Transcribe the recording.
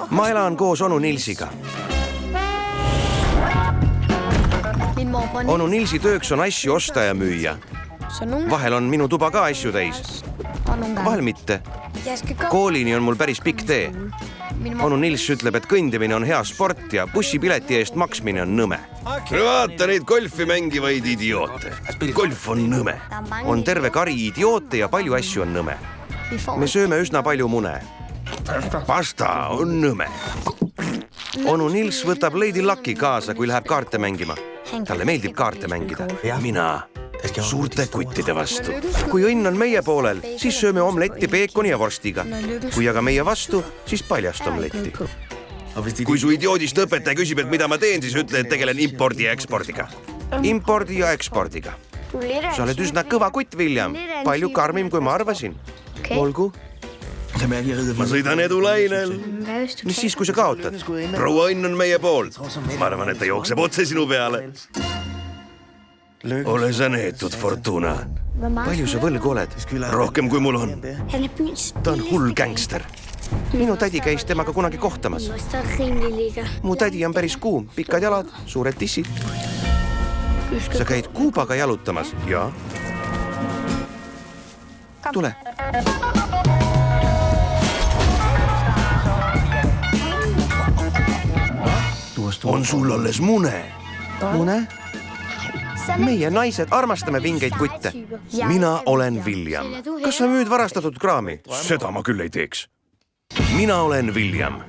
Ma elan koos onu Nilsiga. Onu Nilsi tööks on asju osta ja müüa. Vahel on minu tuba ka asju täis. Vahel mitte. Koolini on mul päris pikk tee. Onu Nils ütleb, et kõndimine on hea sport ja bussipileti eest maksmine on nõme. Vaata neid golfi mängivaid idioote. Golf on nõme. On terve kari idioote ja palju asju on nõme. Me sööme üsna palju mune. Pasta on nõme. Onu Nils võtab Lady Lucky kaasa, kui läheb kaarte mängima. Talle meeldib kaarte mängida. Mina suurte kuttide vastu. Kui õnn on meie poolel, siis sööme omletti peekoni ja vorstiga. Kui aga meie vastu, siis paljast omletti. Kui su idioodist õpetaja küsib, et mida ma teen, siis ütle, et tegelen impordi ja ekspordiga. Impordi ja ekspordiga. Sa oled üsna kõva kutt, William. Palju karmim, kui ma arvasin. Olgu. Ma sõidan edulainel. Mis siis, kui sa kaotad? Proua õnn on meie pool. Ma arvan, et ta jookseb otse sinu peale. Ole sa neetud, Fortuna. Palju sa võlg oled? Rohkem, kui mul on. Ta on hull gängster. Minu tädi käis temaga kunagi kohtamas. Mu tädi on päris kuum. Pikad jalad, suured tissid. Sa käid Kuubaga jalutamas? Jaa. Tule. On sul alles mune? Mune? Meie naised armastame vingeid kutte. Mina olen William. Kas sa müüd varastatud kraami? Seda ma küll ei teeks. Mina olen William.